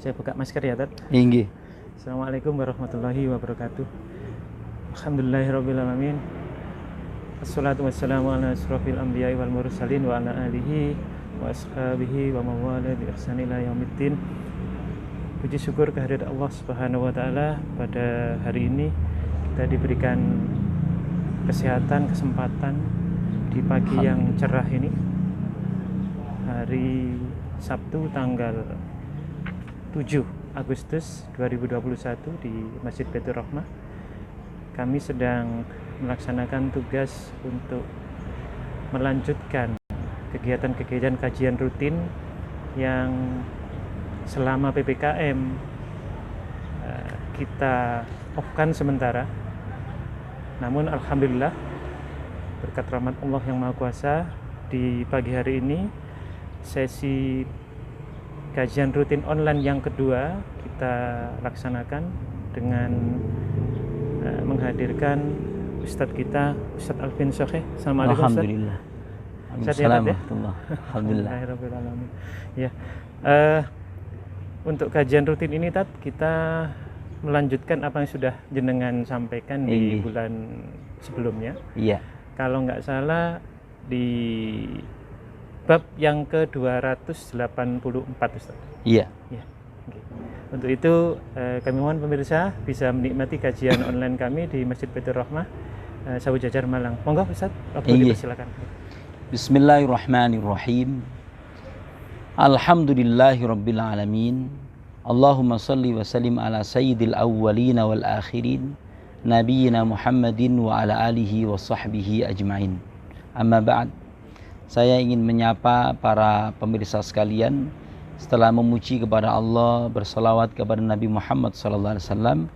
Saya buka masker ya, Tat. Inggih. Assalamualaikum warahmatullahi wabarakatuh. Alhamdulillahirrabbilalamin. Assalatu wassalamu ala asrofil anbiya'i wal mursalin wa ala alihi wa ashabihi wa mawala bi ihsan ila yaumiddin. Puji syukur kehadirat Allah Subhanahu wa taala, pada hari ini kita diberikan kesehatan, kesempatan di pagi yang cerah ini. Hari Sabtu tanggal 7 Agustus 2021 di Masjid Baitur Rahmah. Kami sedang melaksanakan tugas untuk melanjutkan kegiatan-kegiatan kajian rutin yang selama PPKM kita off-kan sementara. Namun alhamdulillah berkat rahmat Allah yang Maha Kuasa, di pagi hari ini sesi kajian rutin online yang kedua kita laksanakan dengan menghadirkan Ustadz kita, Ustadz Alvin Syokhe. Assalamualaikum Ustadz. Alhamdulillah. Alhamdulillah. Ya. Untuk kajian rutin ini, Tat, kita melanjutkan apa yang sudah jenengan sampaikan di bulan sebelumnya. Iya. Kalau nggak salah di bab yang ke-284, Ustaz. Iya. Ya. Okay. Untuk itu kami mohon pemirsa bisa menikmati kajian online kami di Masjid Baitur Rahmah, Sawu Jajar, Malang. Monggo Ustaz, waktu dipersilakan. Bismillahirrahmanirrahim. Alhamdulillahirabbil alamin. Allahumma salli wa sallim ala sayyidil awwalin wal akhirin, nabiyina Muhammadin wa ala alihi wa sahbihi ajmain. Amma ba'd. Saya ingin menyapa para pemirsa sekalian. Setelah memuji kepada Allah, bersalawat kepada Nabi Muhammad SAW,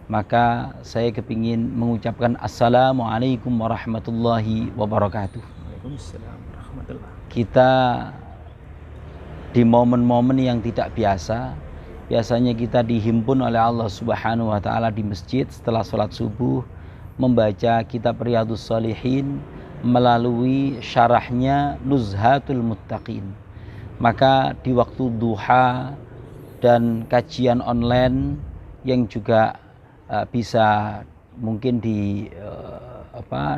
maka saya kepingin mengucapkan Assalamualaikum warahmatullahi wabarakatuh. Waalaikumsalam warahmatullahi. Kita di momen-momen yang tidak biasa, biasanya kita dihimpun oleh Allah Subhanahu wa taala di masjid setelah sholat subuh membaca kitab Riyadhus Shalihin melalui syarahnya Nuzhatul Muttaqin. Maka di waktu duha dan kajian online yang juga bisa mungkin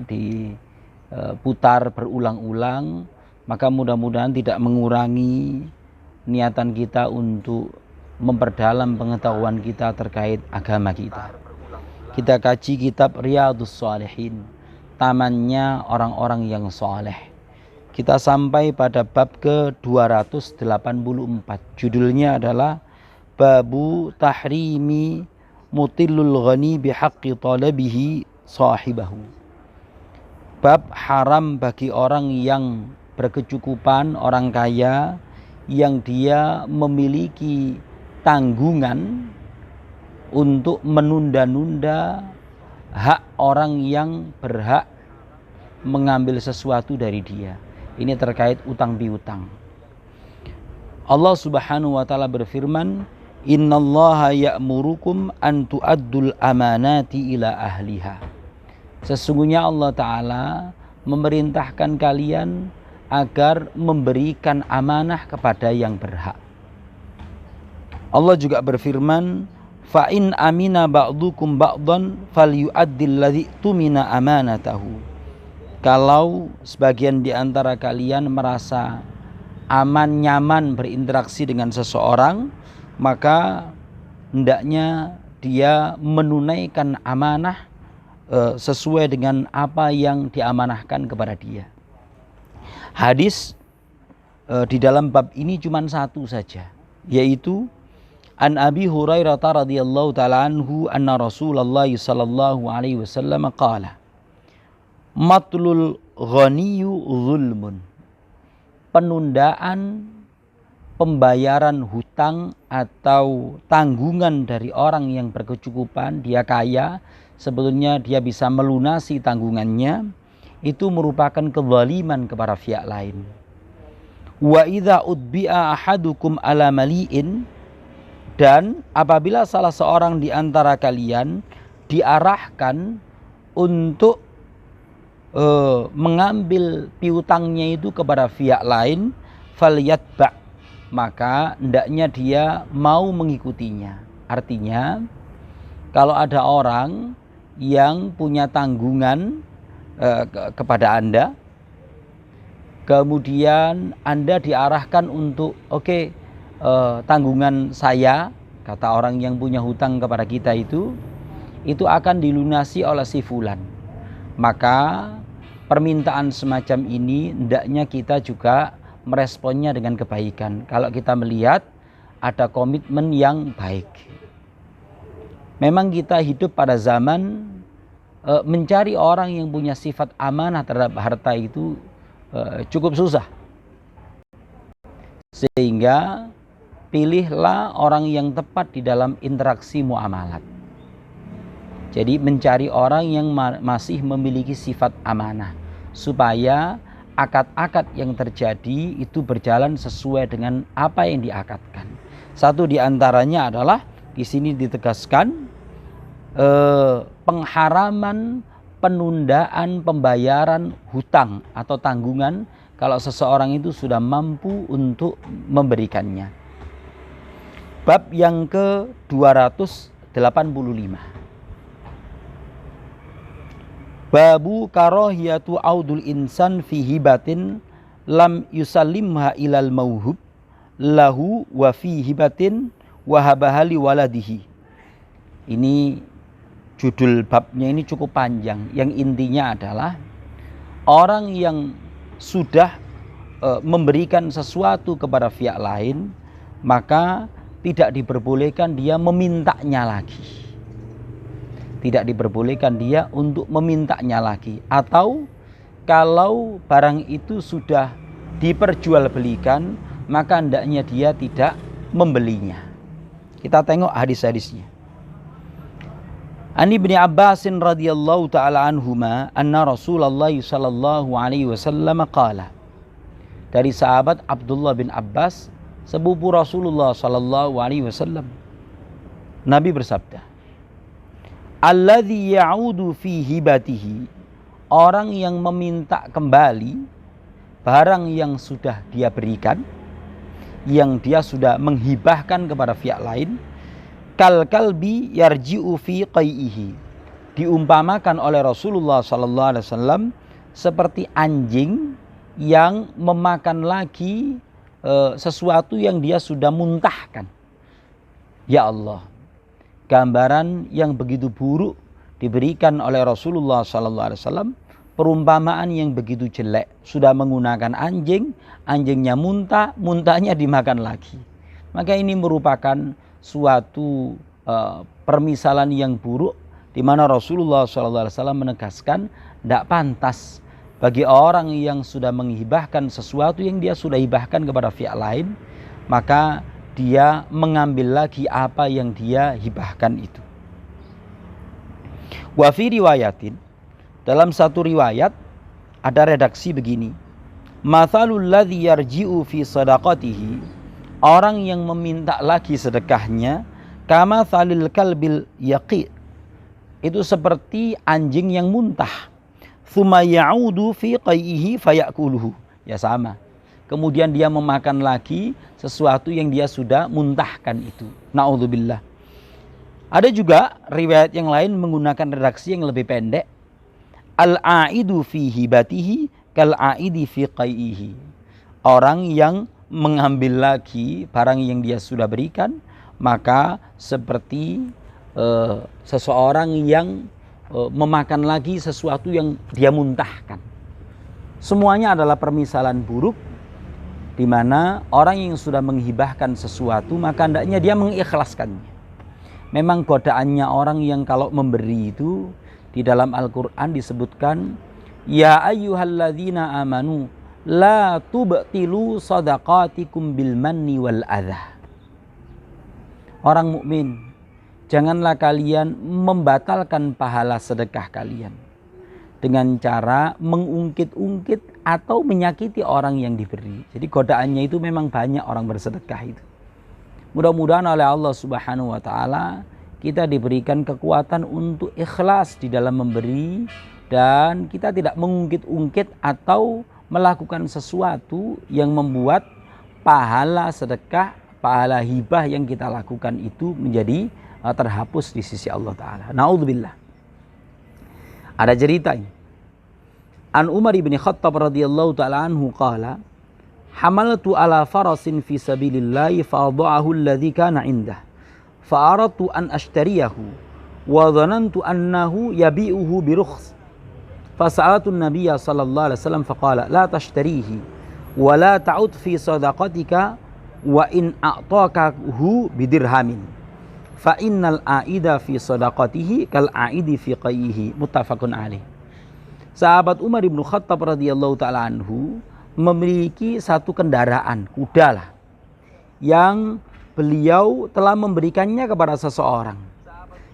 diputar berulang-ulang, maka mudah-mudahan tidak mengurangi niatan kita untuk memperdalam pengetahuan kita terkait agama kita. Kita kaji kitab Riyadhus Shalihin, tamannya orang-orang yang soleh. Kita sampai pada bab ke-284. Judulnya adalah Babu Tahrimi Mutilul Ghani Bihaqqi Talabihi Sahibahu. Bab haram bagi orang yang berkecukupan, orang kaya, yang dia memiliki tanggungan untuk menunda-nunda hak orang yang berhak mengambil sesuatu dari dia. Ini terkait utang piutang. Allah Subhanahu wa taala berfirman, "Innallaha ya'murukum an tu'addul amanati ila ahliha." Sesungguhnya Allah taala memerintahkan kalian agar memberikan amanah kepada yang berhak. Allah juga berfirman, fa in amina ba'dukum ba'dan falyu'addil ladzi tumina amanatahu. Kalau sebagian di antara kalian merasa aman, nyaman berinteraksi dengan seseorang, maka hendaknya dia menunaikan amanah sesuai dengan apa yang diamanahkan kepada dia. Hadis di dalam bab ini cuma satu saja, yaitu An Abi Hurairah radhiyallahu ta'ala anhu anna Rasulullah sallallahu alaihi wasallam qala matlul ghaniyu zulmun. Penundaan pembayaran hutang atau tanggungan dari orang yang berkecukupan, dia kaya, sebetulnya dia bisa melunasi tanggungannya, itu merupakan kezaliman kepada pihak lain. Wa idza udbi'a ahadukum ala mali'in, dan apabila salah seorang di antara kalian diarahkan untuk mengambil piutangnya itu kepada pihak lain, falyatba, maka hendaknya dia mau mengikutinya. Artinya, kalau ada orang yang punya tanggungan kepada Anda, kemudian Anda diarahkan untuk tanggungan saya, kata orang yang punya hutang kepada kita itu akan dilunasi oleh si fulan. Maka permintaan semacam ini hendaknya kita juga meresponnya dengan kebaikan. Kalau kita melihat ada komitmen yang baik. Memang kita hidup pada zaman mencari orang yang punya sifat amanah terhadap harta itu cukup susah. Sehingga pilihlah orang yang tepat di dalam interaksi muamalat. Jadi mencari orang yang masih memiliki sifat amanah, supaya akad-akad yang terjadi itu berjalan sesuai dengan apa yang diakadkan. Satu di antaranya adalah di sini ditegaskan pengharaman penundaan pembayaran hutang atau tanggungan kalau seseorang itu sudah mampu untuk memberikannya. Bab yang ke-285. Babu karahiyatu audul insan fi hibatin lam yusallimha ilal mauhub lahu wa fi hibatin wahabahali waladihi. Ini judul babnya ini cukup panjang. Yang intinya adalah orang yang sudah memberikan sesuatu kepada pihak lain, maka tidak diperbolehkan dia memintanya lagi. Tidak diperbolehkan dia untuk memintanya lagi. Atau kalau barang itu sudah diperjualbelikan, maka hendaknya dia tidak membelinya. Kita tengok hadis-hadisnya. An Ibnu Abbas radhiyallahu taala anhuma anna Rasulullah sallallahu alaihi wasallam qala. Dari sahabat Abdullah bin Abbas, sepupu Rasulullah sallallahu alaihi wasallam, Nabi bersabda, alladzi ya'udu fi hibatihi, orang yang meminta kembali barang yang sudah dia berikan, yang dia sudah menghibahkan kepada pihak lain, kal kalbi yarji'u fi qai'ihi, diumpamakan oleh Rasulullah sallallahu alaihi wasallam seperti anjing yang memakan lagi sesuatu yang dia sudah muntahkan. Ya Allah, gambaran yang begitu buruk diberikan oleh Rasulullah SAW, perumpamaan yang begitu jelek. Sudah menggunakan anjing, anjingnya muntah, muntahnya dimakan lagi. Maka ini merupakan suatu permisalan yang buruk, di mana Rasulullah SAW menegaskan tidak pantas bagi orang yang sudah menghibahkan sesuatu yang dia sudah hibahkan kepada pihak lain, maka dia mengambil lagi apa yang dia hibahkan itu. Wa fi riwayatin, dalam satu riwayat ada redaksi begini, mathalul ladzi yarji'u fi sadaqatihi, orang yang meminta lagi sedekahnya, kama thalil kalbil yaqi, itu seperti anjing yang muntah, thumma ya'udu fi qai'ihi fayakuluhu, ya sama. Kemudian dia memakan lagi sesuatu yang dia sudah muntahkan itu. Na'udzubillah. Ada juga riwayat yang lain menggunakan redaksi yang lebih pendek. Al-a'idu fi hibatihi kal-a'idi fi qai'ihi. Orang yang mengambil lagi barang yang dia sudah berikan, maka seperti seseorang yang memakan lagi sesuatu yang dia muntahkan. Semuanya adalah permisalan buruk, di mana orang yang sudah menghibahkan sesuatu maka hendaknya dia mengikhlaskannya. Memang godaannya orang yang kalau memberi itu, di dalam Al-Quran disebutkan, ya ayyuhalladzina amanu la tubtilu sadaqatikum bil manni wal adha. Orang mukmin, janganlah kalian membatalkan pahala sedekah kalian dengan cara mengungkit-ungkit atau menyakiti orang yang diberi. Jadi godaannya itu memang banyak orang bersedekah itu. Mudah-mudahan oleh Allah Subhanahu wa taala kita diberikan kekuatan untuk ikhlas di dalam memberi, dan kita tidak mengungkit-ungkit atau melakukan sesuatu yang membuat pahala sedekah, pahala hibah yang kita lakukan itu menjadi terhapus di sisi Allah Ta'ala. Naudzubillah. Ada cerita ini. An Umar bin Khattab radhiyallahu ta'ala anhu qala, hamaltu ala farasin fi sabilillahi fa'adha'ahu alladhi kana indah. Fa'aradtu an ashtariyahu wa dhanantu annahu yabi'uhu birukhs. Fasa'altu an-nabiyya sallallahu alaihi wasallam faqala la tashtarihi wa la ta'ud fi sadaqatika wa in a'takahu bidirhamin. Fa innal aida fi sadaqatihi kal aidi fi qayyihi. Muttafaqun alaih. Sahabat Umar bin Khattab radhiyallahu taala anhu memiliki satu kendaraan kuda lah yang beliau telah memberikannya kepada seseorang.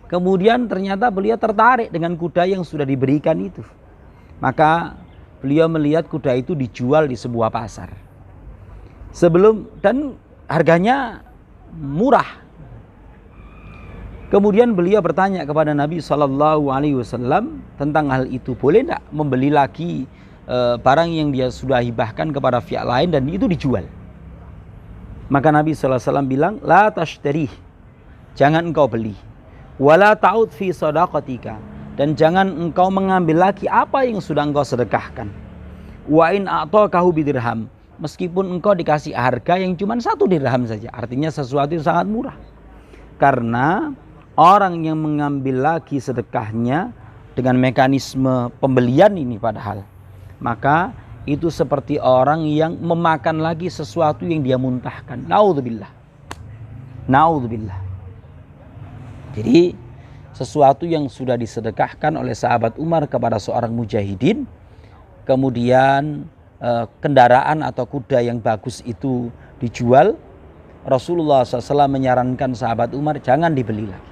Kemudian ternyata beliau tertarik dengan kuda yang sudah diberikan itu. Maka beliau melihat kuda itu dijual di sebuah pasar. Dan harganya murah. Kemudian beliau bertanya kepada Nabi SAW tentang hal itu. Boleh tidak membeli lagi barang yang dia sudah hibahkan kepada pihak lain dan itu dijual? Maka Nabi SAW bilang, la tashtarih, jangan engkau beli. Wala ta'ud fi sadaqatika, dan jangan engkau mengambil lagi apa yang sudah engkau sedekahkan. Wa in a'takahu bidirham, meskipun engkau dikasih harga yang cuma 1 dirham saja, artinya sesuatu yang sangat murah. Karena orang yang mengambil lagi sedekahnya dengan mekanisme pembelian ini padahal, maka itu seperti orang yang memakan lagi sesuatu yang dia muntahkan. Naudzubillah. Naudzubillah. Jadi sesuatu yang sudah disedekahkan oleh sahabat Umar kepada seorang mujahidin, kemudian kendaraan atau kuda yang bagus itu dijual, Rasulullah SAW menyarankan sahabat Umar jangan dibeli lagi.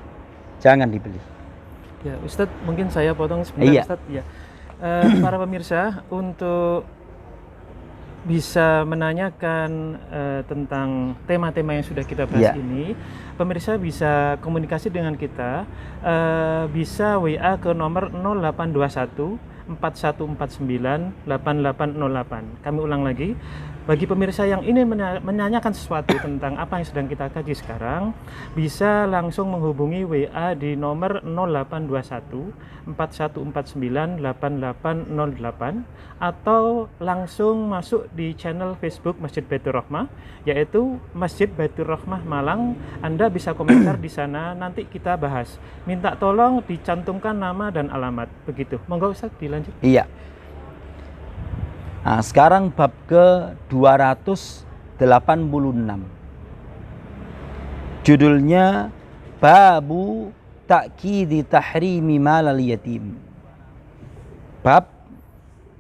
Jangan dibeli. Ya, Ustadz, mungkin saya potong sebentar, Ustadz. Ya. Para pemirsa, untuk bisa menanyakan tentang tema-tema yang sudah kita bahas ini, pemirsa bisa komunikasi dengan kita, bisa WA ke nomor 0821 4149 8808. Kami ulang lagi, bagi pemirsa yang ingin menanyakan sesuatu tentang apa yang sedang kita kaji sekarang, bisa langsung menghubungi WA di nomor 0821 4149 8808 atau langsung masuk di channel Facebook Masjid Baitur Rahmah, yaitu Masjid Baitur Rahmah Malang. Anda bisa komentar di sana, nanti kita bahas. Minta tolong dicantumkan nama dan alamat, begitu. Monggo Ustaz, dilanjut. Iya. Nah, sekarang bab ke 286. Judulnya Babu Ta'kidi Tahrimi Malal Yatim. Bab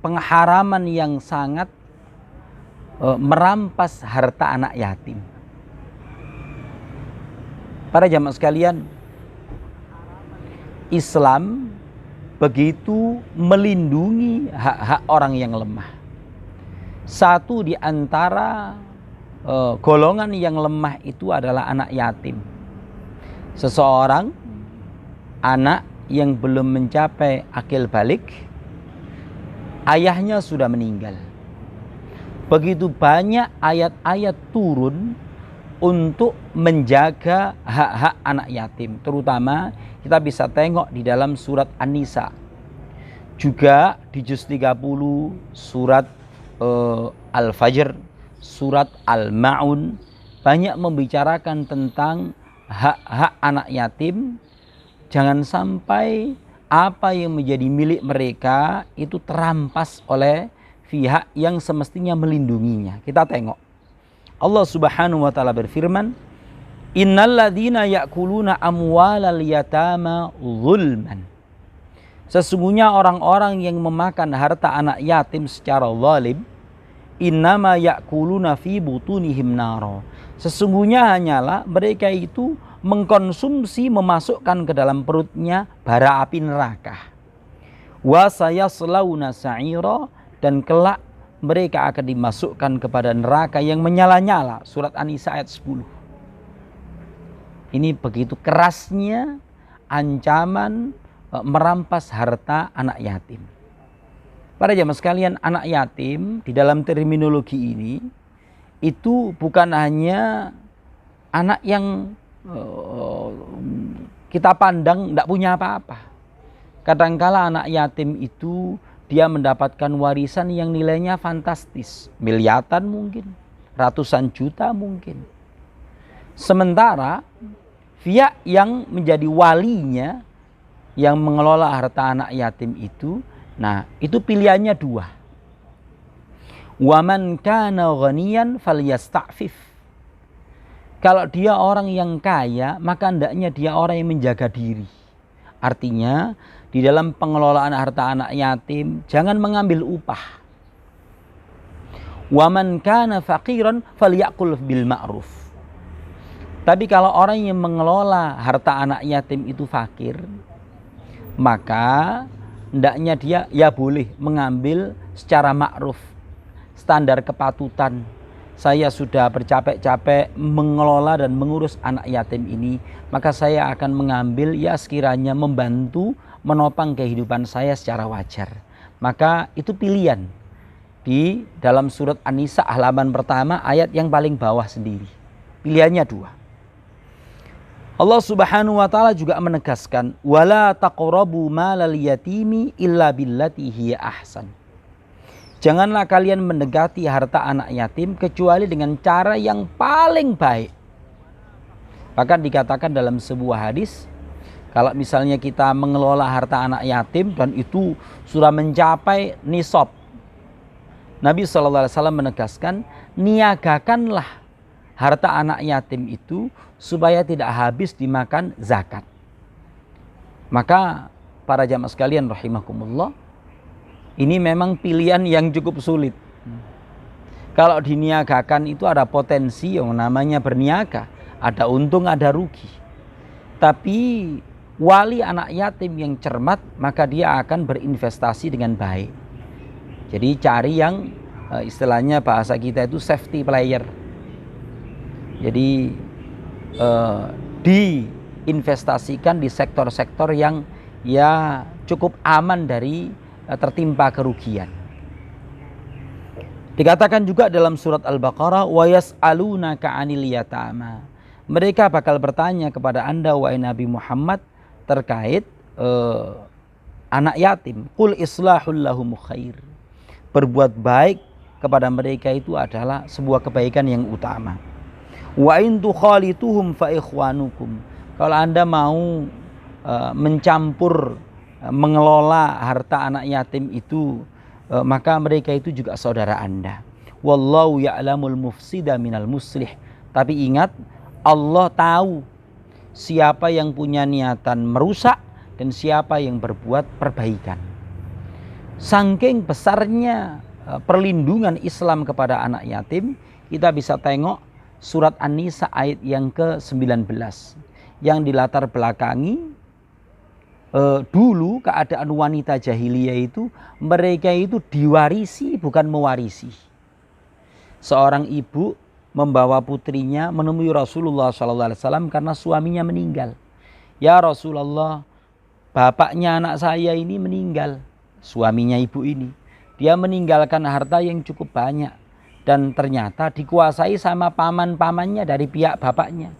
pengharaman yang sangat merampas harta anak yatim. Para jamaah sekalian, Islam begitu melindungi hak-hak orang yang lemah. Satu di antara golongan yang lemah itu adalah anak yatim. Seseorang anak yang belum mencapai akil balik, ayahnya sudah meninggal. Begitu banyak ayat-ayat turun untuk menjaga hak-hak anak yatim. Terutama kita bisa tengok di dalam surat An-Nisa. Juga di juz 30 surat Al-Fajr, surat Al-Ma'un, banyak membicarakan tentang hak-hak anak yatim. Jangan sampai apa yang menjadi milik mereka itu terampas oleh pihak yang semestinya melindunginya. Kita tengok. Allah Subhanahu wa taala berfirman, "Innalladzina ya'kuluna amwalal yatama zulman." Sesungguhnya orang-orang yang memakan harta anak yatim secara zalim, innama ya'kuluna fi butunihim naro. Sesungguhnya hanyalah mereka itu mengkonsumsi, memasukkan ke dalam perutnya bara api neraka. Wa sayaslawna sa'ira, dan kelak mereka akan dimasukkan kepada neraka yang menyala-nyala. Surat An-Nisa ayat 10. Ini begitu kerasnya ancaman merampas harta anak yatim. Para jamaah sekalian, anak yatim di dalam terminologi ini itu bukan hanya anak yang kita pandang tidak punya apa-apa. Kadangkala anak yatim itu dia mendapatkan warisan yang nilainya fantastis, miliaran mungkin, ratusan juta mungkin. Sementara pihak yang menjadi walinya, yang mengelola harta anak yatim itu, nah itu pilihannya dua. Waman kana ghaniyan falyasta'fif. Kalau dia orang yang kaya, maka hendaknya dia orang yang menjaga diri. Artinya di dalam pengelolaan harta anak yatim jangan mengambil upah. Waman kana faqiran falyakul bil ma'ruf. Tapi kalau orang yang mengelola harta anak yatim itu fakir, maka hendaknya dia ya boleh mengambil secara ma'ruf, standar kepatutan. Saya sudah bercapek-capek mengelola dan mengurus anak yatim ini, maka saya akan mengambil ya sekiranya membantu menopang kehidupan saya secara wajar. Maka itu pilihan di dalam surat An-Nisa halaman pertama ayat yang paling bawah sendiri. Pilihannya dua. Allah Subhanahu wa taala juga menegaskan wala taqrabu malal yatimi illa billati hiya ahsan. Janganlah kalian mendekati harta anak yatim kecuali dengan cara yang paling baik. Bahkan dikatakan dalam sebuah hadis, kalau misalnya kita mengelola harta anak yatim dan itu sudah mencapai nisab, Nabi SAW menegaskan, niagakanlah harta anak yatim itu supaya tidak habis dimakan zakat. Maka para jamaah sekalian rahimakumullah, ini memang pilihan yang cukup sulit. Kalau diniagakan itu ada potensi yang namanya berniaga. Ada untung, ada rugi. Tapi wali anak yatim yang cermat, maka dia akan berinvestasi dengan baik. Jadi cari yang istilahnya bahasa kita itu safety player. Jadi diinvestasikan di sektor-sektor yang ya cukup aman dari tertimpa kerugian. Dikatakan juga dalam surat Al-Baqarah, wa yas'alunaka 'anil yatama. Mereka bakal bertanya kepada Anda wahai Nabi Muhammad terkait anak yatim. Qul islahul lahum khair. Berbuat baik kepada mereka itu adalah sebuah kebaikan yang utama. Wa in tukhalituhum fa ikhwanukum. Kalau Anda mau mencampur mengelola harta anak yatim itu, maka mereka itu juga saudara Anda. Wallahu ya'lamul mufsida minal muslih. Tapi ingat, Allah tahu siapa yang punya niatan merusak dan siapa yang berbuat perbaikan. Saking besarnya perlindungan Islam kepada anak yatim, kita bisa tengok surat An-Nisa ayat yang ke-19 yang dilatar belakangi dulu keadaan wanita jahiliyah itu, mereka itu diwarisi bukan mewarisi. Seorang ibu membawa putrinya menemui Rasulullah SAW karena suaminya meninggal. Ya Rasulullah, bapaknya anak saya ini meninggal, suaminya ibu ini. Dia meninggalkan harta yang cukup banyak dan ternyata dikuasai sama paman-pamannya dari pihak bapaknya.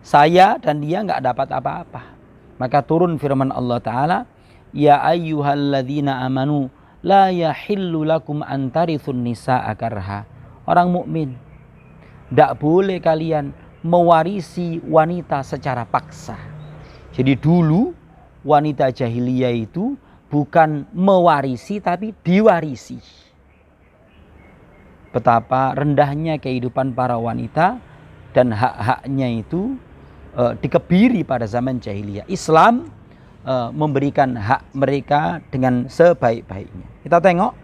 Saya dan dia nggak dapat apa-apa. Maka turun firman Allah Ta'ala, ya ayyuhalladzina amanu la yahillu lakum antarithun nisa'a karha. Orang mukmin, tidak boleh kalian mewarisi wanita secara paksa. Jadi dulu wanita jahiliyah itu bukan mewarisi tapi diwarisi. Betapa rendahnya kehidupan para wanita dan hak-haknya itu dikebiri pada zaman jahiliyah. Islam memberikan hak mereka dengan sebaik-baiknya. Kita tengok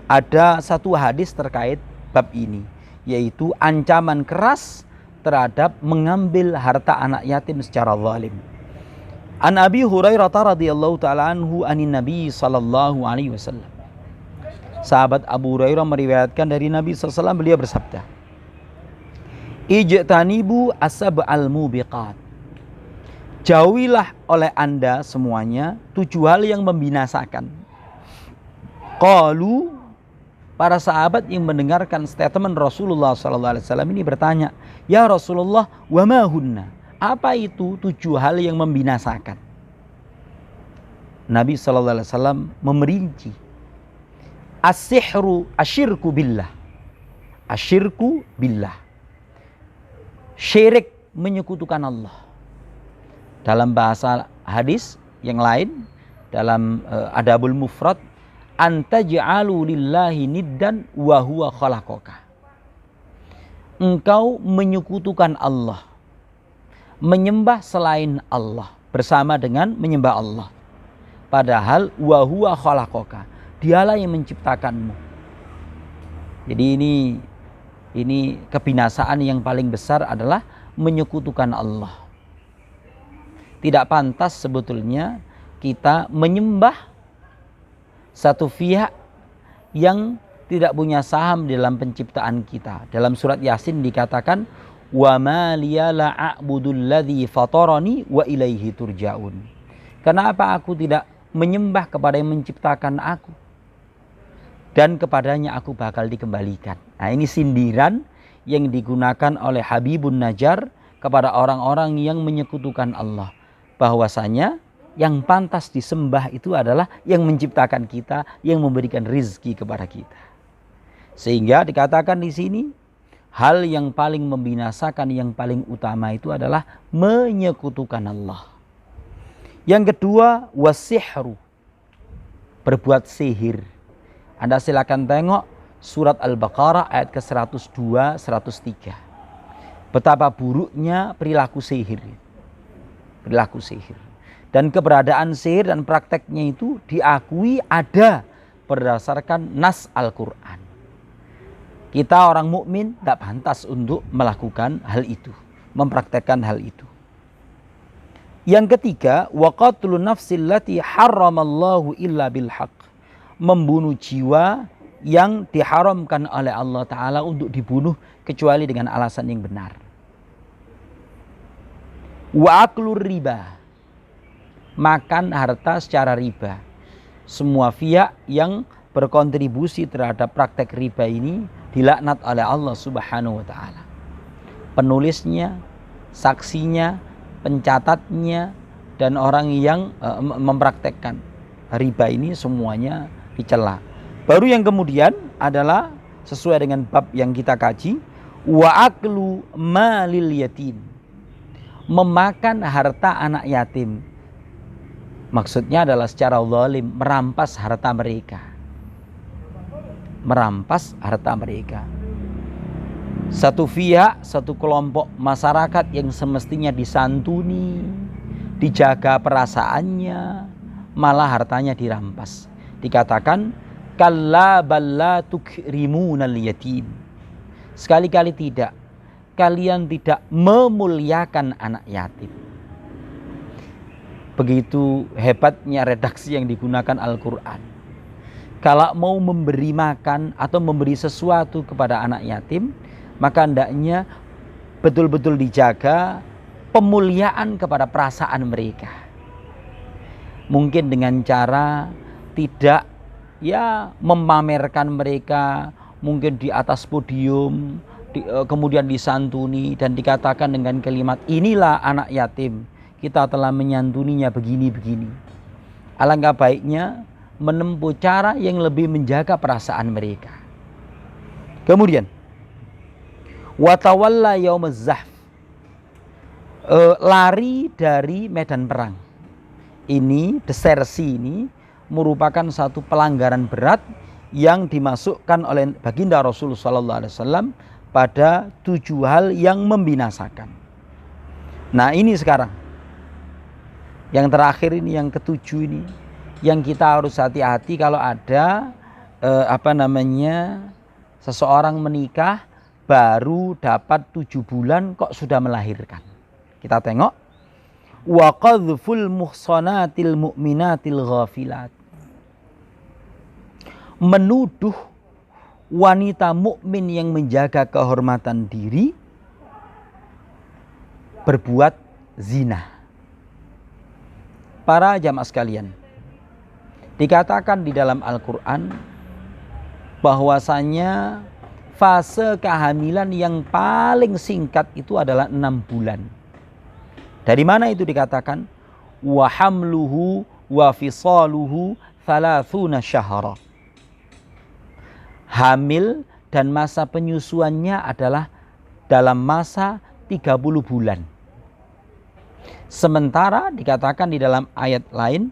ada satu hadis terkait bab ini, yaitu ancaman keras terhadap mengambil harta anak yatim secara zalim. An Abi Hurairah radhiyallahu taala anhu anin Nabi sallallahu alaihi wasallam. Sahabat Abu Hurairah meriwayatkan dari Nabi sallallahu alaihi wasallam, beliau bersabda, ijtanibu asab'al mubiqat. Jauhilah oleh Anda semuanya 7 hal yang membinasakan. Qalu, para sahabat yang mendengarkan statement Rasulullah SAW ini bertanya, "Ya Rasulullah, wa ma hunna?" Apa itu 7 hal yang membinasakan? Nabi SAW memerinci. As-sihru asyirku billah. Asyirku billah. Syirik, menyekutukan Allah. Dalam bahasa hadis yang lain, dalam Adabul Mufrad, antaj'alu lillahi niddan wa huwa khalaqaka. Engkau menyekutukan Allah, menyembah selain Allah bersama dengan menyembah Allah. Padahal wa huwa khalaqaka, dialah yang menciptakanmu. Jadi ini kebinasaan yang paling besar adalah menyekutukan Allah. Tidak pantas sebetulnya kita menyembah satu pihak yang tidak punya saham dalam penciptaan kita. Dalam surat Yasin dikatakan, wa ma liya la a'budul ladzi fatarani wa ilaihi turja'un. Kenapa aku tidak menyembah kepada yang menciptakan aku dan kepadanya aku bakal dikembalikan. Nah, ini sindiran yang digunakan oleh Habibun Najjar kepada orang-orang yang menyekutukan Allah, bahwasanya yang pantas disembah itu adalah yang menciptakan kita, yang memberikan rizki kepada kita. Sehingga dikatakan di sini, hal yang paling membinasakan, yang paling utama itu adalah menyekutukan Allah. Yang kedua, wasihru, berbuat sihir. Anda silakan tengok surat Al-Baqarah ayat ke-102, 103. Betapa buruknya perilaku sihir. Perilaku sihir. Dan keberadaan sihir dan prakteknya itu diakui ada berdasarkan nas Al-Quran. Kita orang mukmin tidak pantas untuk melakukan hal itu, mempraktekkan hal itu. Yang ketiga, wa qatlun nafsil lati harramallahu illa bil haqq, membunuh jiwa yang diharamkan oleh Allah Ta'ala untuk dibunuh kecuali dengan alasan yang benar. Wa aklur riba, makan harta secara riba. Semua pihak yang berkontribusi terhadap praktek riba ini dilaknat oleh Allah Subhanahu wa Ta'ala. Penulisnya, saksinya, pencatatnya, dan orang yang mempraktekkan riba ini semuanya dicela. Baru yang kemudian adalah sesuai dengan bab yang kita kaji, wa aklu malil yatim, memakan harta anak yatim. Maksudnya adalah secara zalim, merampas harta mereka. Merampas harta mereka. Satu pihak, satu kelompok masyarakat yang semestinya disantuni, dijaga perasaannya, malah hartanya dirampas. Dikatakan, kalla balla tukrimunal yatim. Sekali-kali tidak. Kalian tidak memuliakan anak yatim. Begitu hebatnya redaksi yang digunakan Al-Quran. Kalau mau memberi makan atau memberi sesuatu kepada anak yatim, maka hendaknya betul-betul dijaga pemuliaan kepada perasaan mereka. Mungkin dengan cara tidak memamerkan mereka, mungkin di atas podium, kemudian disantuni dan dikatakan dengan kalimat, inilah anak yatim, kita telah menyantuninya begini-begini. Alangkah baiknya menempuh cara yang lebih menjaga perasaan mereka. Kemudian watawalla yaumaz zahf, lari dari medan perang. Ini desersi, ini merupakan satu pelanggaran berat yang dimasukkan oleh baginda Rasulullah SAW pada 7 hal yang membinasakan. Nah, ini sekarang yang terakhir ini, yang ke-7 ini, yang kita harus hati-hati kalau ada seseorang menikah baru dapat 7 bulan kok sudah melahirkan. Kita tengok, wa qadhful muhsanatil mu'minatil ghafilat, menuduh wanita mukmin yang menjaga kehormatan diri berbuat zina. Para jamaah sekalian, dikatakan di dalam Al-Quran, bahwasanya fase kehamilan yang paling singkat itu adalah 6 bulan. Dari mana itu dikatakan? Wa hamluhu wa fisaluhu 30 syahra. Hamil dan masa penyusuannya adalah dalam masa 30 bulan. Sementara dikatakan di dalam ayat lain,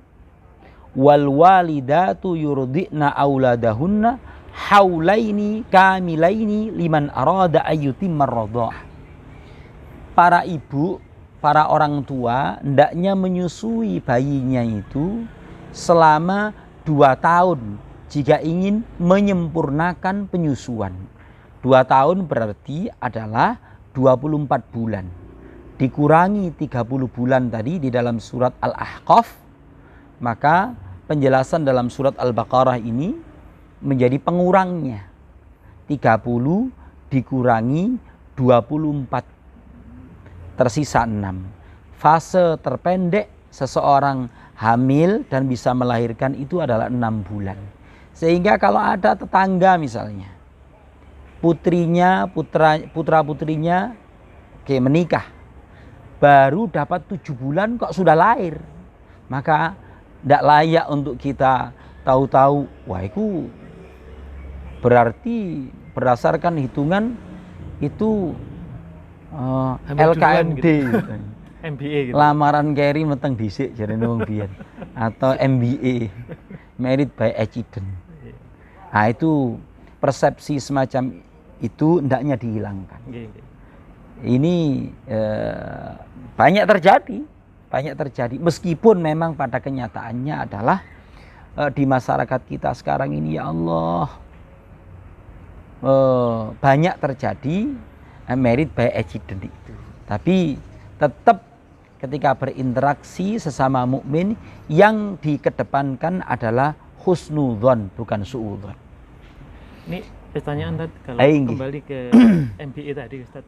wal walidatu yurdi'na auladahunna haulaini kamilaini liman arada ayyutimmar radha'ah. Para ibu, para orang tua hendaknya menyusui bayinya itu selama 2 tahun jika ingin menyempurnakan penyusuan. 2 tahun berarti adalah 24 bulan. Dikurangi 30 bulan tadi di dalam surat Al-Ahqaf, maka penjelasan dalam surat Al-Baqarah ini menjadi pengurangnya. 30 dikurangi 24, tersisa 6. Fase terpendek seseorang hamil dan bisa melahirkan itu adalah 6 bulan. Sehingga kalau ada tetangga misalnya, putrinya, putra-putrinya menikah, baru dapat 7 bulan kok sudah lahir, maka tidak layak untuk kita tahu-tahu, wah itu berarti berdasarkan hitungan itu LKMD gitu. MBA gitu. Lamaran keri meteng dhisik jarene wong biyen, atau MBA, married by accident. Nah itu persepsi semacam itu hendaknya dihilangkan. Ini banyak terjadi meskipun memang pada kenyataannya adalah di masyarakat kita sekarang ini, ya Allah, banyak terjadi married by accident itu. Tapi tetap ketika berinteraksi sesama mukmin yang dikedepankan adalah husnudzon, bukan suudzon. Ini pertanyaan tadi, kalau kembali ke MBA tadi Ustaz,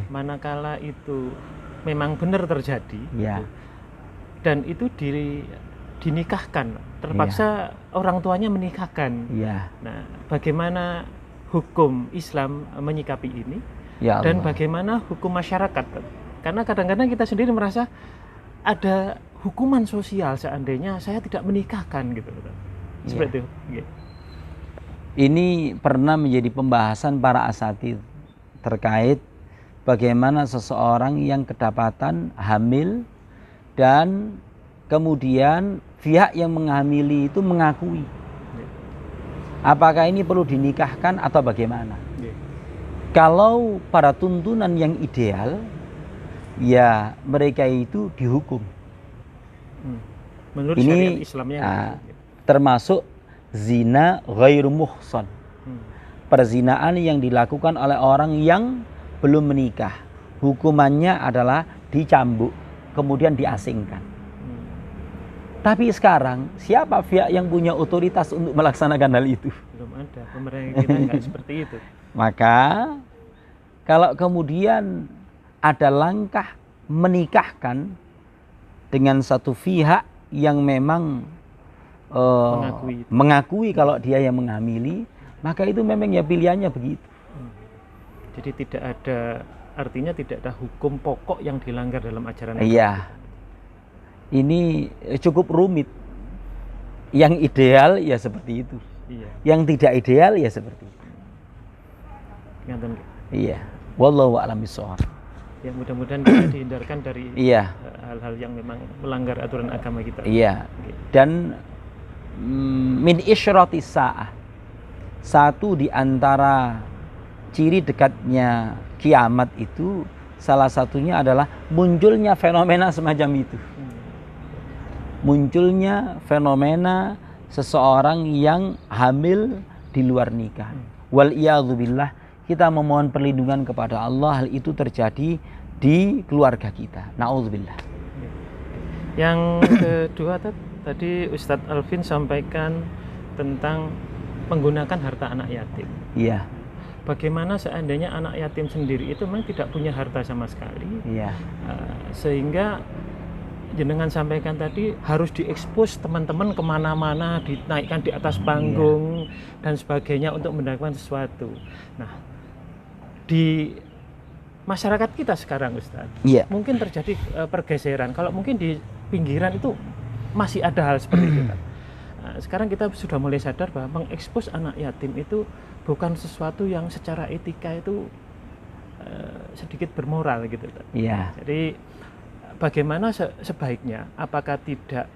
manakala itu memang benar terjadi, ya, dan itu dinikahkan, terpaksa orang tuanya menikahkan. Ya. Nah, bagaimana hukum Islam menyikapi ini? Ya Allah. Dan bagaimana hukum masyarakat? Karena kadang-kadang kita sendiri merasa ada hukuman sosial seandainya saya tidak menikahkan gitu. Seperti itu. Ini pernah menjadi pembahasan para asatidz terkait bagaimana seseorang yang kedapatan hamil dan kemudian pihak yang menghamili itu mengakui. Apakah ini perlu dinikahkan atau bagaimana? Kalau pada tuntunan yang ideal, ya mereka itu dihukum. Menurut ini syariat Islamnya termasuk zina ghairu muhsan. Perzinaan yang dilakukan oleh orang yang belum menikah. Hukumannya adalah dicambuk, kemudian diasingkan. Tapi sekarang siapa pihak yang punya otoritas untuk melaksanakan hal itu? Belum ada. Pemerintah kita nggak seperti itu. Maka kalau kemudian ada langkah menikahkan dengan satu pihak yang memang mengakui kalau dia yang menghamili, maka itu memang ya pilihannya begitu. Jadi tidak ada, artinya tidak ada hukum pokok yang dilanggar dalam ajaran. Iya. Ini cukup rumit. Yang ideal ya seperti itu. Iya. Yang tidak ideal ya seperti itu. Iya. Wallahu a'lam bishawab. Ya, mudah-mudahan bisa dihindarkan dari iya, hal-hal yang memang melanggar aturan agama kita. Iya. Dan min isyratis sa'ah, satu di antara ciri dekatnya kiamat itu salah satunya adalah munculnya fenomena semacam itu. Munculnya fenomena seseorang yang hamil di luar nikah. Wal iyadzubillah, kita memohon perlindungan kepada Allah hal itu terjadi di keluarga kita. Na'udzubillah. Yang kedua tadi Ustadz Alvin sampaikan tentang menggunakan harta anak yatim. Iya. Bagaimana seandainya anak yatim sendiri itu memang tidak punya harta sama sekali, iya, sehingga jenengan sampaikan tadi harus diekspos teman-teman kemana-mana, dinaikkan di atas panggung dan sebagainya untuk mendapatkan sesuatu. Nah, di masyarakat kita sekarang Ustaz, mungkin terjadi pergeseran. Kalau mungkin di pinggiran itu masih ada hal seperti itu kan. Nah, sekarang kita sudah mulai sadar bahwa mengekspos anak yatim itu bukan sesuatu yang secara etika itu sedikit bermoral gitu kan. Jadi bagaimana sebaiknya? Apakah tidak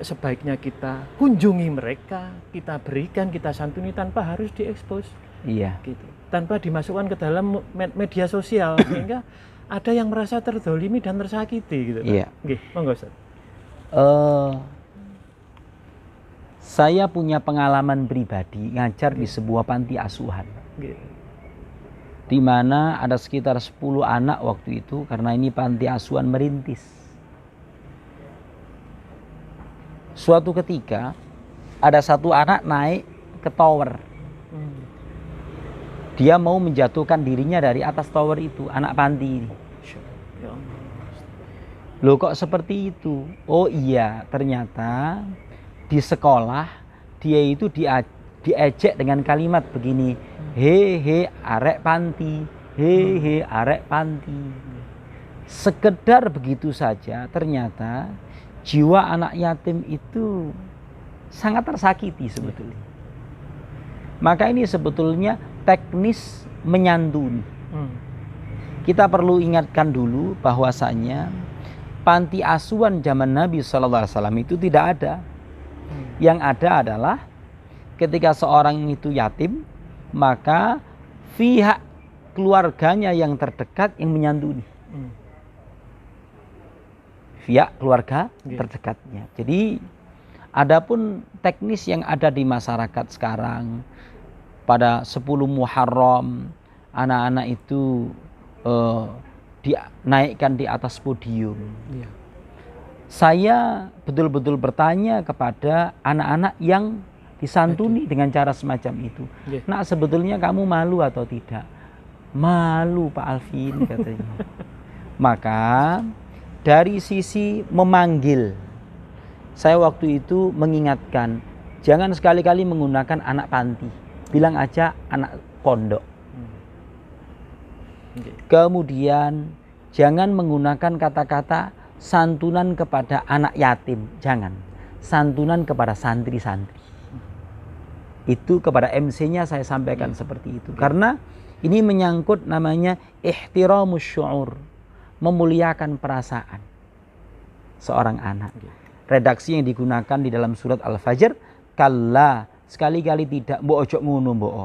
sebaiknya kita kunjungi mereka, kita berikan, kita santuni tanpa harus diekspos? Gitu. Tanpa dimasukkan ke dalam media sosial sehingga ada yang merasa terdolimi dan tersakiti gitu. Nggih, monggo Ustaz. Saya punya pengalaman pribadi ngajar di sebuah panti asuhan. Di mana ada sekitar 10 anak waktu itu, karena ini panti asuhan merintis. Suatu ketika ada satu anak naik ke tower. Dia mau menjatuhkan dirinya dari atas tower itu, anak panti ini. Loh kok seperti itu? Oh iya, ternyata di sekolah dia itu diejek dengan kalimat begini, he arek panti, he arek panti. Sekedar begitu saja ternyata jiwa anak yatim itu sangat tersakiti sebetulnya. Maka ini sebetulnya teknis menyantuni. Kita perlu ingatkan dulu bahwasanya panti asuhan zaman Nabi SAW itu tidak ada. Yang ada adalah ketika seorang itu yatim, maka pihak keluarganya yang terdekat yang menyantuni. Pihak keluarga terdekatnya. Jadi adapun teknis yang ada di masyarakat sekarang, pada 10 Muharram anak-anak itu dinaikkan di atas podium. Saya betul-betul bertanya kepada anak-anak yang disantuni dengan cara semacam itu. Nak, sebetulnya kamu malu atau tidak? Malu Pak Alvin katanya. Maka dari sisi memanggil, saya waktu itu mengingatkan, jangan sekali-kali menggunakan anak panti. Bilang aja anak pondok. Kemudian jangan menggunakan kata-kata santunan kepada anak yatim, jangan. Santunan kepada santri-santri. Itu kepada MC-nya saya sampaikan seperti itu. Karena ini menyangkut namanya ihtiramus syu'ur, memuliakan perasaan seorang anak. Redaksi yang digunakan di dalam surat Al-Fajr, kalla, sekali-kali tidak, mbok ojo ngono mbok.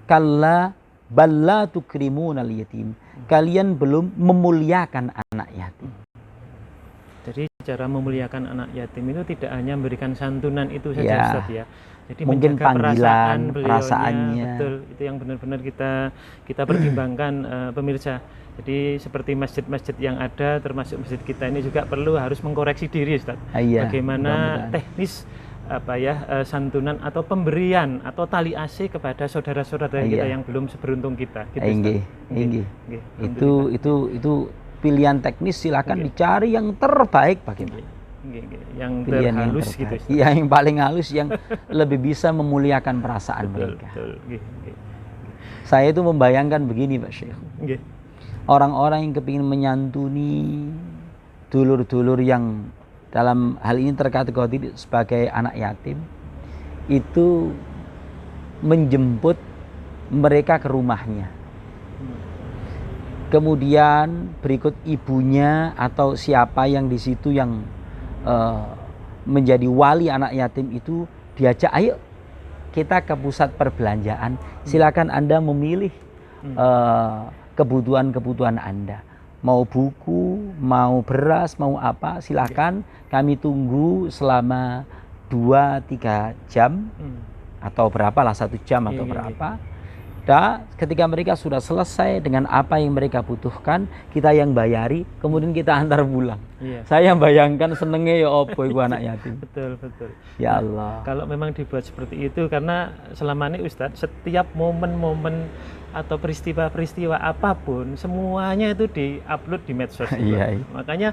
Kalla balla tukrimunal yatim. Kalian belum memuliakan anak yatim. Jadi cara memuliakan anak yatim itu tidak hanya memberikan santunan itu saja Ustaz ya. Jadi mungkin menjaga panggilan, perasaannya, betul, itu yang benar-benar kita pertimbangkan pemirsa. Jadi seperti masjid-masjid yang ada, termasuk masjid kita ini juga perlu harus mengkoreksi diri Ustaz. Bagaimana teknis santunan atau pemberian atau tali asih kepada saudara-saudara kita yang belum seberuntung kita. Gitu, itu pilihan teknis, silakan dicari yang terbaik bagaimana. Yang terhalus gitu. Yang paling halus, yang lebih bisa memuliakan perasaan mereka. Saya itu membayangkan begini Pak Syekh. Orang-orang yang kepingin menyantuni dulur-dulur yang dalam hal ini terkategori sebagai anak yatim, itu menjemput mereka ke rumahnya. Kemudian berikut ibunya atau siapa yang di situ yang menjadi wali anak yatim itu diajak, ayo kita ke pusat perbelanjaan, silakan Anda memilih kebutuhan-kebutuhan Anda. Mau buku, mau beras, mau apa, silakan. Kami tunggu selama 2-3 jam atau berapalah, 1 jam atau berapa. Dan ketika mereka sudah selesai dengan apa yang mereka butuhkan, kita yang bayari, kemudian kita antar pulang. Saya yang bayangkan senengnya ya opo iku anak yatim. Betul. Ya Allah. Kalau memang dibuat seperti itu, karena selama ini Ustadz, setiap momen-momen atau peristiwa-peristiwa apapun semuanya itu diupload di medsos juga. Iya, iya. Makanya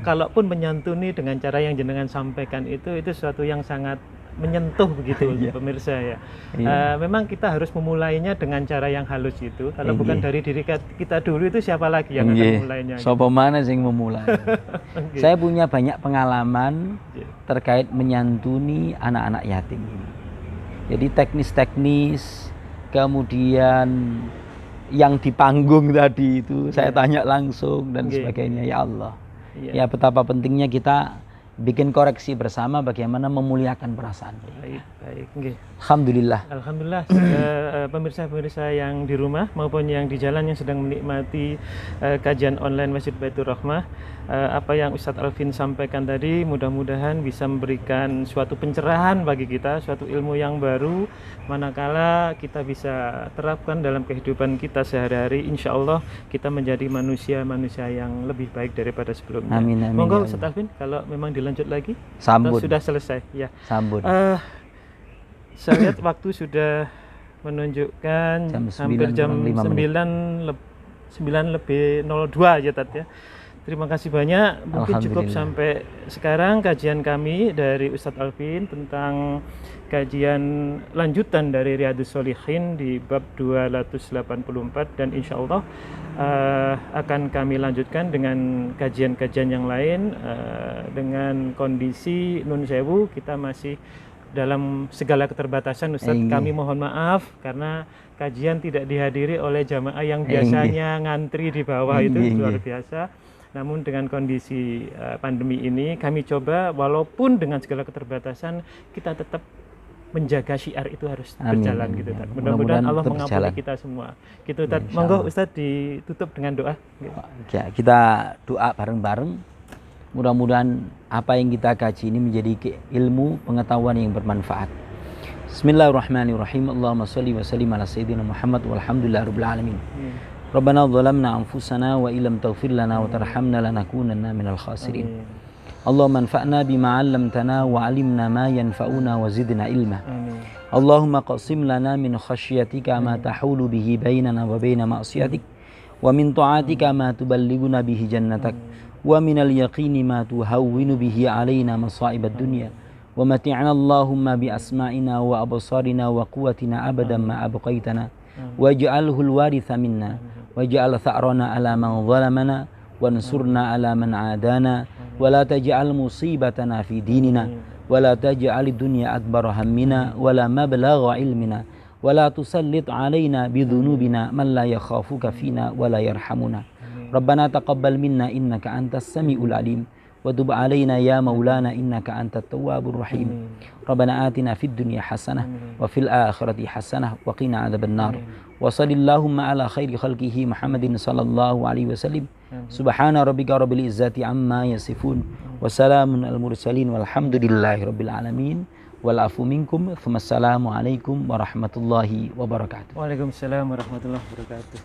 kalaupun menyantuni dengan cara yang jenengan sampaikan itu sesuatu yang sangat menyentuh begitu Iya. pemirsa ya. Iya. Memang kita harus memulainya dengan cara yang halus itu. Kalau bukan Iya. dari diri kita dulu itu siapa lagi yang akan Nggih. memulainya? Sapa mana sing memulai? Oke. Saya punya banyak pengalaman Iya. terkait menyantuni anak-anak yatim ini. Jadi teknis-teknis, kemudian yang di panggung tadi itu saya tanya langsung dan Nggih. sebagainya. Ya Allah. Iya. Ya betapa pentingnya kita bikin koreksi bersama bagaimana memuliakan perasaan. Baik. Nggih. Alhamdulillah. Alhamdulillah pemirsa-pemirsa yang di rumah maupun yang di jalan yang sedang menikmati kajian online Masjid Baitur Rahmah, apa yang Ustadz Alvin sampaikan tadi mudah-mudahan bisa memberikan suatu pencerahan bagi kita, suatu ilmu yang baru manakala kita bisa terapkan dalam kehidupan kita sehari-hari. Insya Allah kita menjadi manusia-manusia yang lebih baik daripada sebelumnya. Amin, amin, Monggo ya Ustadz Alvin, kalau memang dilanjut lagi Sambut. atau sudah selesai ya. Sambut. Saya lihat waktu sudah menunjukkan hampir jam 9 lebih 02 ya Tat ya. Terima kasih banyak. Mungkin cukup sampai sekarang kajian kami dari Ustadz Alvin tentang kajian lanjutan dari Riyadhus Shalihin di bab 284 dan insya Allah akan kami lanjutkan dengan kajian-kajian yang lain dengan kondisi Nun Sewu kita masih dalam segala keterbatasan Ustadz. Kami mohon maaf karena kajian tidak dihadiri oleh jamaah yang biasanya ngantri di bawah itu luar biasa. Namun dengan kondisi pandemi ini kami coba walaupun dengan segala keterbatasan kita tetap menjaga syiar itu harus berjalan gitu. Mudah-mudahan Allah mengampuni kita semua. Gitu Tat. Monggo Ustadz ditutup dengan doa. Ya, kita doa bareng-bareng. Mudah-mudahan apa yang kita kaji ini menjadi ilmu pengetahuan yang bermanfaat. Bismillahirrahmanirrahim. Allahumma shalli wa sallim ala sayyidina Muhammad walhamdulillahirabbil alamin. Rabbana dhalamna anfusana wa illam taghfir lana wa tarhamna lanakunanna minal khasirin. Allahumma anfa'na bima 'allamtana wa 'allimna ma yanfa'una wa zidna ilma. Allahumma qasim lana min khasyatika ma tahulu bihi bainana wa baina ma'siyatik wa min ta'atika ma tuballighuna bihi jannatak wa minal yaqini ma tuhawwinu bihi 'alaina masa'ibad dunya wa mati'na Allahumma bi asma'ina wa absarina wa quwwatina abadan ma abqaitana waj'alhul waritha minna waj'al tha'rana ala man zalamana wansurna ala man adana wa la taj'al musibatana fi dinina wa la taj'al ad-dunya akbar hammina wa la mablagha ilmina wa la tusallit alaina bi dhunubina man la yakhafuka fina wa la yarhamuna. Rabbana taqabbal minna innaka antas samiul alim wa tub alaina ya maulana innaka antat tawwabur rahim. Rabbana atina fid dunya hasanah wa fil akhirati hasanah wa qina adzabannar. Wa sallallahumma ala khairi khalqihi Muhammadin sallallahu alaihi wasallam. Subhana rabbika rabbil izzati amma yasifun wa salamun al mursalin walhamdulillahi rabbil alamin. Wal afu minkum. Assalamu alaikum warahmatullahi wabarakatuh. Waalaikumsalam warahmatullahi wabarakatuh.